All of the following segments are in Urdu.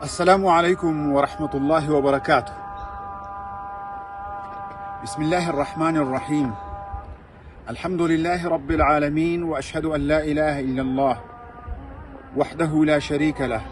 السلام عليكم ورحمة الله وبركاته. بسم الله الرحمن الرحيم. الحمد لله رب العالمين، وأشهد أن لا إله إلا الله وحده لا شريك له،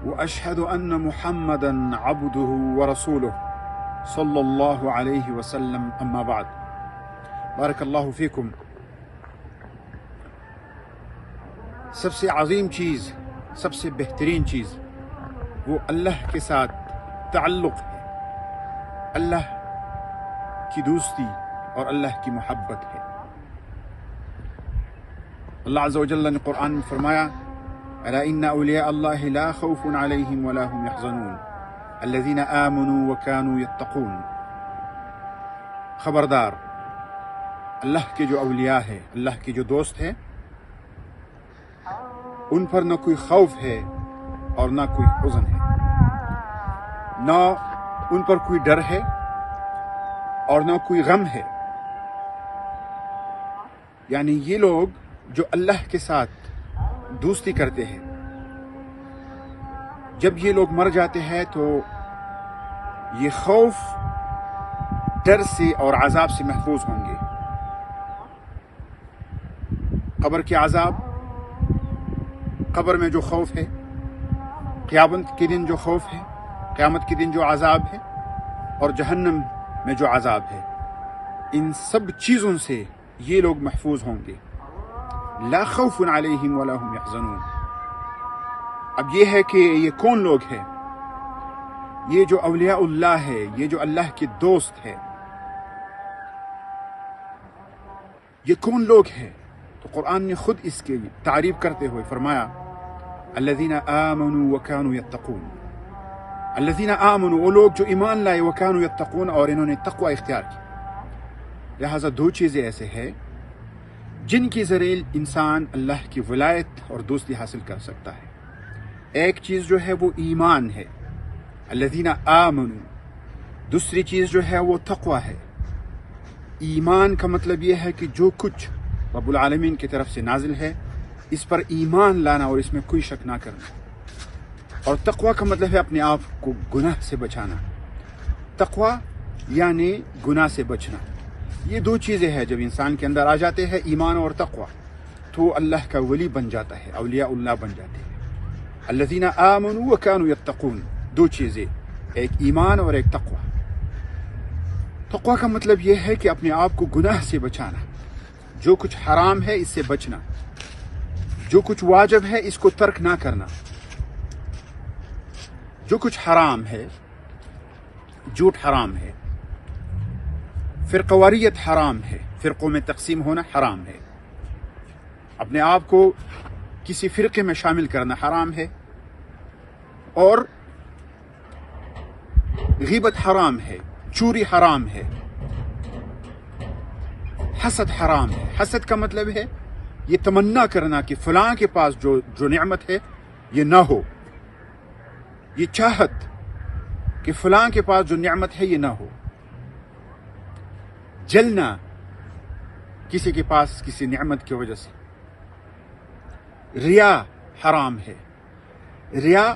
وأشهد أن محمدا عبده ورسوله صلى الله عليه وسلم. أما بعد، بارك الله فيكم. سب سے عظیم چیز، سب سے بہترین چیز وہ اللہ کے ساتھ تعلق ہے، اللہ کی دوستی اور اللہ کی محبت ہے. اللہ عز و جل نے قرآن میں فرمایا: الا ان اولیاء اللہ لا خوف علیہم ولا هم يحزنون الذین آمنوا وكانوا يتقون. خبردار، اللہ کے جو اولیاء ہے، اللہ کے جو دوست ہیں، ان پر نہ کوئی خوف ہے اور نہ کوئی حزن ہے، نہ ان پر کوئی ڈر ہے اور نہ کوئی غم ہے. یعنی یہ لوگ جو اللہ کے ساتھ دوستی کرتے ہیں، جب یہ لوگ مر جاتے ہیں تو یہ خوف، ڈر سے اور عذاب سے محفوظ ہوں گے. قبر کے عذاب، قبر میں جو خوف ہے، قیامت کے دن جو خوف ہے، قیامت کے دن جو عذاب ہے، اور جہنم میں جو عذاب ہے، ان سب چیزوں سے یہ لوگ محفوظ ہوں گے. لا خوف علیہم ولا هم يحزنون. اب یہ ہے کہ یہ کون لوگ ہیں؟ یہ جو اولیاء اللہ ہے، یہ جو اللہ کے دوست ہے، یہ کون لوگ ہیں؟ تو قرآن نے خود اس کی تعریف کرتے ہوئے فرمایا: الذین آمنوا وکانوا یتقون. الذین آمنوا، وہ لوگ جو ایمان لائے، وکانوا یتقون، اور انہوں نے تقوی اختیار کی. لہٰذا دو چیزیں ایسے ہیں جن کے ذریعے انسان اللہ کی ولایت اور دوستی حاصل کر سکتا ہے. ایک چیز جو ہے وہ ایمان ہے، الذین آمنوا. دوسری چیز جو ہے وہ تقوی ہے. ایمان کا مطلب یہ ہے کہ جو کچھ رب العالمین کی طرف سے نازل ہے، اس پر ایمان لانا اور اس میں کوئی شک نہ کرنا. اور تقوی کا مطلب ہے اپنے آپ کو گناہ سے بچانا. تقوی یعنی گناہ سے بچنا. یہ دو چیزیں ہیں جب انسان کے اندر آ جاتے ہیں، ایمان اور تقوی، تو اللہ کا ولی بن جاتا ہے، اولیاء اللہ بن جاتے ہیں. الذین آمنوا وکانوا یتقون، دو چیزیں، ایک ایمان اور ایک تقوی. تقوی کا مطلب یہ ہے کہ اپنے آپ کو گناہ سے بچانا، جو کچھ حرام ہے اس سے بچنا، جو کچھ واجب ہے اس کو ترک نہ کرنا. جو کچھ حرام ہے، جھوٹ حرام ہے، فرقواریت حرام ہے، فرقوں میں تقسیم ہونا حرام ہے، اپنے آپ کو کسی فرقے میں شامل کرنا حرام ہے، اور غیبت حرام ہے، چوری حرام ہے، حسد حرام ہے. حسد کا مطلب ہے یہ تمنا کرنا کہ فلاں کے پاس جو نعمت ہے یہ نہ ہو، یہ چاہت کہ فلاں کے پاس جو نعمت ہے یہ نہ ہو. جلنا کسی کے پاس کسی نعمت کی وجہ سے. ریا حرام ہے. ریا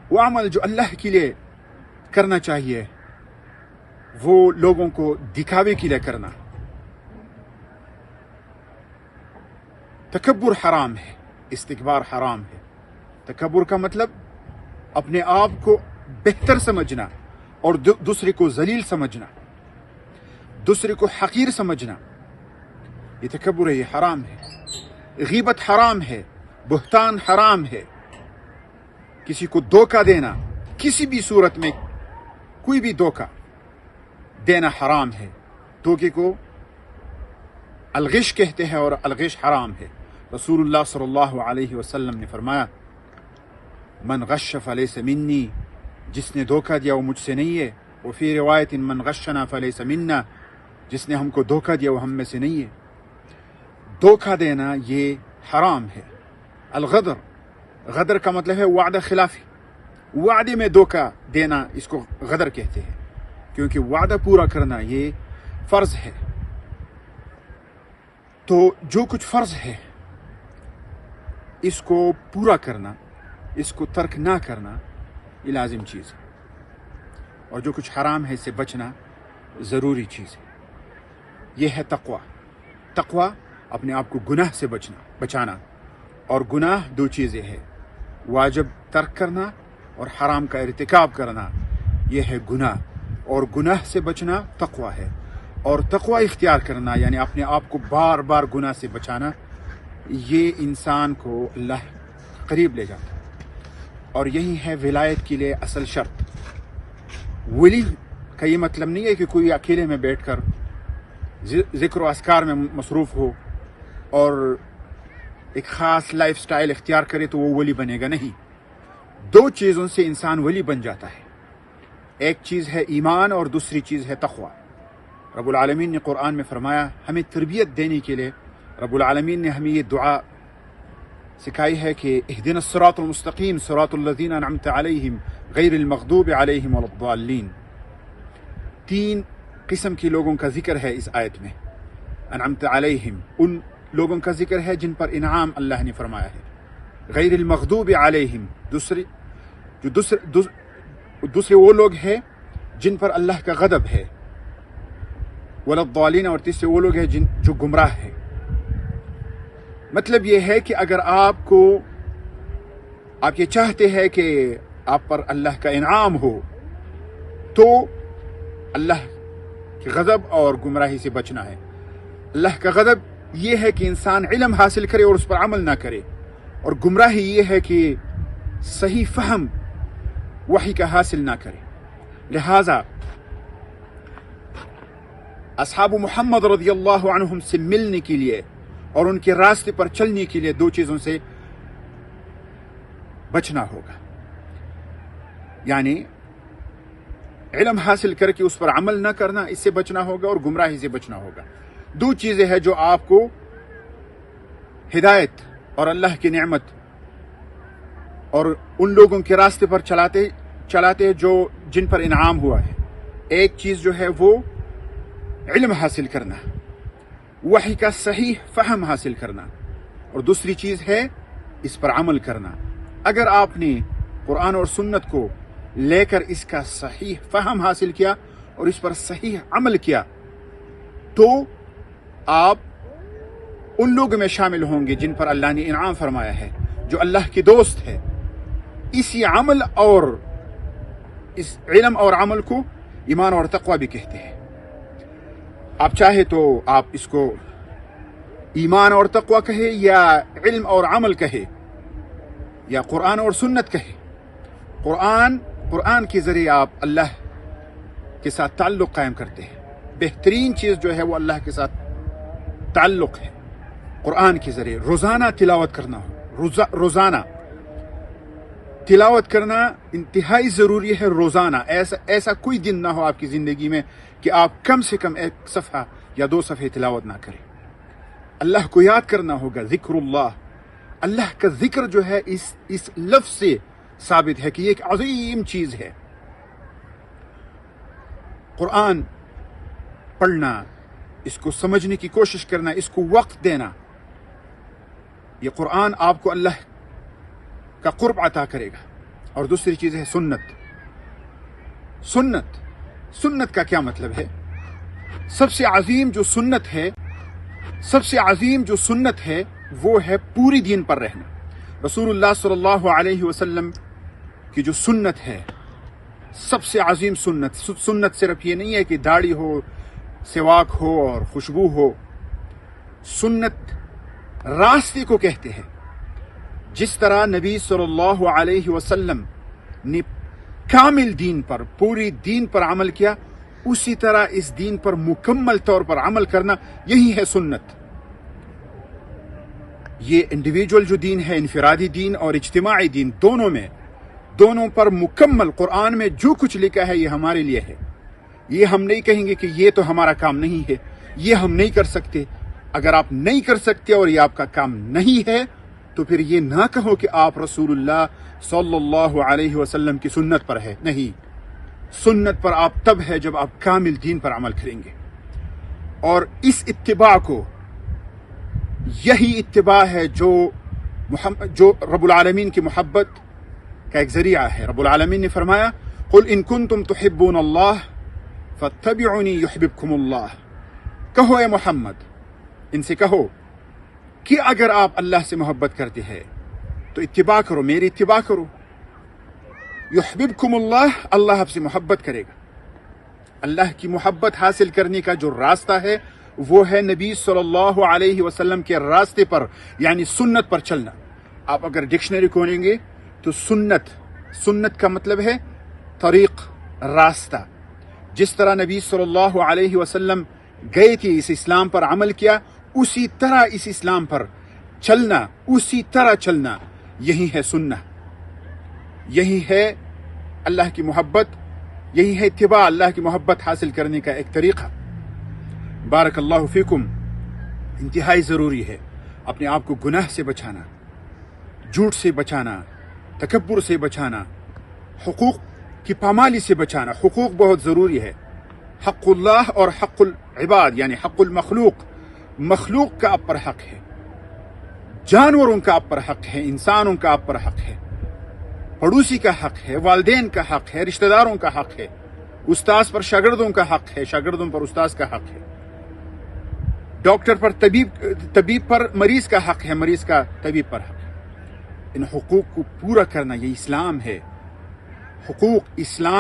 وہ عمل جو اللہ کے لیے کرنا چاہیے، وہ لوگوں کو دکھاوے کے لیے کرنا. تکبر حرام ہے، استکبار حرام ہے. تکبر کا مطلب اپنے آپ کو بہتر سمجھنا اور دوسرے کو ذلیل سمجھنا، دوسرے کو حقیر سمجھنا، یہ تکبر ہے، یہ حرام ہے. غیبت حرام ہے، بہتان حرام ہے. کسی کو دھوکہ دینا، کسی بھی صورت میں کوئی بھی دھوکہ دینا حرام ہے. دھوکے کو الغش کہتے ہیں اور الغش حرام ہے. رسول اللہ صلی اللہ علیہ وسلم نے فرمایا: من غش فلیس منی، جس نے دھوکہ دیا وہ مجھ سے نہیں ہے. وفی روایت من غشنا فلیس منا، جس نے ہم کو دھوکہ دیا وہ ہم میں سے نہیں ہے. دھوکہ دینا یہ حرام ہے. الغدر، غدر کا مطلب ہے وعدہ خلافی. وعدے میں دھوکہ دینا اس کو غدر کہتے ہیں، کیونکہ وعدہ پورا کرنا یہ فرض ہے. تو جو کچھ فرض ہے اس کو پورا کرنا، اس کو ترک نہ کرنا، یہ لازم چیز ہے، اور جو کچھ حرام ہے اس سے بچنا ضروری چیز ہے۔ یہ ہے تقوی۔ تقوی اپنے آپ کو گناہ سے بچانا، اور گناہ دو چیزیں ہیں، واجب ترک کرنا اور حرام کا ارتکاب کرنا، یہ ہے گناہ، اور گناہ سے بچنا تقوی ہے۔ اور تقوی اختیار کرنا یعنی اپنے آپ کو بار بار گناہ سے بچانا، یہ انسان کو اللہ قریب لے جاتا ہے، اور یہی ہے ولایت کے لیے اصل شرط۔ ولی کا یہ مطلب نہیں ہے کہ کوئی اکیلے میں بیٹھ کر ذکر و اذکار میں مصروف ہو اور ایک خاص لائف سٹائل اختیار کرے تو وہ ولی بنے گا، نہیں۔ دو چیزوں سے انسان ولی بن جاتا ہے، ایک چیز ہے ایمان اور دوسری چیز ہے تقوی۔ رب العالمین نے قرآن میں فرمایا، ہمیں تربیت دینے کے لیے رب العالمین نے ہمیں یہ دعا سکھائی ہے کہ اہدنا الصراط المستقیم صراط الذین انعمت علیہم غیر المغضوب علیہم ولا الضالین۔ تین قسم کے لوگوں کا ذکر ہے اس آیت میں۔ انعمت علیہم، ان لوگوں کا ذکر ہے جن پر انعام اللہ نے فرمایا ہے۔ غیر المغضوب علیہم، دوسرے وہ لوگ ہیں جن پر اللہ کا غضب ہے۔ ولا الضالین، اور تیسرے وہ لوگ ہیں جو گمراہ ہیں۔ مطلب یہ ہے کہ اگر آپ یہ چاہتے ہیں کہ آپ پر اللہ کا انعام ہو تو اللہ کے غضب اور گمراہی سے بچنا ہے۔ اللہ کا غضب یہ ہے کہ انسان علم حاصل کرے اور اس پر عمل نہ کرے، اور گمراہی یہ ہے کہ صحیح فہم وحی کا حاصل نہ کرے۔ لہذا اصحاب محمد رضی اللہ عنہم سے ملنے کے لیے اور ان کے راستے پر چلنے کے لیے دو چیزوں سے بچنا ہوگا، یعنی علم حاصل کر کے اس پر عمل نہ کرنا، اس سے بچنا ہوگا، اور گمراہی سے بچنا ہوگا۔ دو چیزیں ہیں جو آپ کو ہدایت اور اللہ کی نعمت اور ان لوگوں کے راستے پر چلاتے جن پر انعام ہوا ہے۔ ایک چیز جو ہے وہ علم حاصل کرنا، وحی کا صحیح فہم حاصل کرنا، اور دوسری چیز ہے اس پر عمل کرنا۔ اگر آپ نے قرآن اور سنت کو لے کر اس کا صحیح فہم حاصل کیا اور اس پر صحیح عمل کیا تو آپ ان لوگوں میں شامل ہوں گے جن پر اللہ نے انعام فرمایا ہے، جو اللہ کے دوست ہے۔ اسی عمل اور اس علم اور عمل کو ایمان اور تقوی بھی کہتے ہیں۔ آپ چاہے تو آپ اس کو ایمان اور تقوی کہے، یا علم اور عمل کہے، یا قرآن اور سنت کہے۔ قرآن کے ذریعے آپ اللہ کے ساتھ تعلق قائم کرتے ہیں۔ بہترین چیز جو ہے وہ اللہ کے ساتھ تعلق ہے۔ قرآن کے ذریعے روزانہ تلاوت کرنا ہو، روزانہ تلاوت کرنا انتہائی ضروری ہے۔ روزانہ ایسا کوئی دن نہ ہو آپ کی زندگی میں کہ آپ کم سے کم ایک صفحہ یا 2 صفحے تلاوت نہ کریں۔ اللہ کو یاد کرنا ہوگا، ذکر اللہ کا ذکر جو ہے اس لفظ سے ثابت ہے کہ یہ ایک عظیم چیز ہے۔ قرآن پڑھنا، اس کو سمجھنے کی کوشش کرنا، اس کو وقت دینا، یہ قرآن آپ کو اللہ کا قرب عطا کرے گا۔ اور دوسری چیز ہے سنت کا کیا مطلب ہے؟ سب سے عظیم جو سنت ہے وہ ہے پوری دین پر رہنا۔ رسول اللہ صلی اللہ علیہ وسلم کی جو سنت ہے، سب سے عظیم سنت صرف یہ نہیں ہے کہ داڑھی ہو، سواک ہو اور خوشبو ہو۔ سنت راستے کو کہتے ہیں۔ جس طرح نبی صلی اللہ علیہ وسلم نے کامل دین پر، پوری دین پر عمل کیا، اسی طرح اس دین پر مکمل طور پر عمل کرنا، یہی ہے سنت۔ یہ انڈیویجول جو دین ہے، انفرادی دین اور اجتماعی دین، دونوں پر مکمل قرآن میں جو کچھ لکھا ہے یہ ہمارے لیے ہے۔ یہ ہم نہیں کہیں گے کہ یہ تو ہمارا کام نہیں ہے، یہ ہم نہیں کر سکتے۔ اگر آپ نہیں کر سکتے اور یہ آپ کا کام نہیں ہے تو پھر یہ نہ کہو کہ آپ رسول اللہ صلی اللہ علیہ وسلم کی سنت پر ہے۔ نہیں، سنت پر آپ تب ہے جب آپ کامل دین پر عمل کریں گے، اور اس اتباع کو، یہی اتباع ہے جو رب العالمین کی محبت کا ایک ذریعہ ہے. رب العالمین نے فرمایا قل ان کنتم تحبون اللہ فاتبعونی یحببکم اللہ. کہو اے محمد، ان سے کہو کہ اگر آپ اللہ سے محبت کرتے ہیں تو اتباع کرو، میری اتباع کرو. یحببکم اللہ، اللہ آپ سے محبت کرے گا. اللہ کی محبت حاصل کرنے کا جو راستہ ہے وہ ہے نبی صلی اللہ علیہ وسلم کے راستے پر، یعنی سنت پر چلنا. آپ اگر ڈکشنری کھولیں گے تو سنت کا مطلب ہے طریق، راستہ. جس طرح نبی صلی اللہ علیہ وسلم گئے تھے، اس اسلام پر عمل کیا، اسی طرح اس اسلام پر چلنا، اسی طرح چلنا، یہی ہے سنت، یہی ہے اللہ کی محبت، یہی ہے اتباع، اللہ کی محبت حاصل کرنے کا ایک طریقہ. بارک اللہ فیکم. انتہائی ضروری ہے اپنے آپ کو گناہ سے بچانا، جھوٹ سے بچانا، تکبر سے بچانا، حقوق کی پامالی سے بچانا. حقوق بہت ضروری ہے. حق اللہ اور حق العباد یعنی حق المخلوق. مخلوق کا آپ پر حق ہے، جانوروں کا آپ پر حق ہے، انسانوں کا آپ پر حق ہے، پڑوسی کا حق ہے، والدین کا حق ہے، رشتہ داروں کا حق ہے، استاذ پر شاگردوں کا حق ہے، شاگردوں پر استاذ کا حق ہے، ڈاکٹر پر طبیب پر مریض کا حق ہے، مریض کا طبیب پر حق ہے. ان حقوق کو پورا کرنا یہ اسلام ہے. حقوق اسلام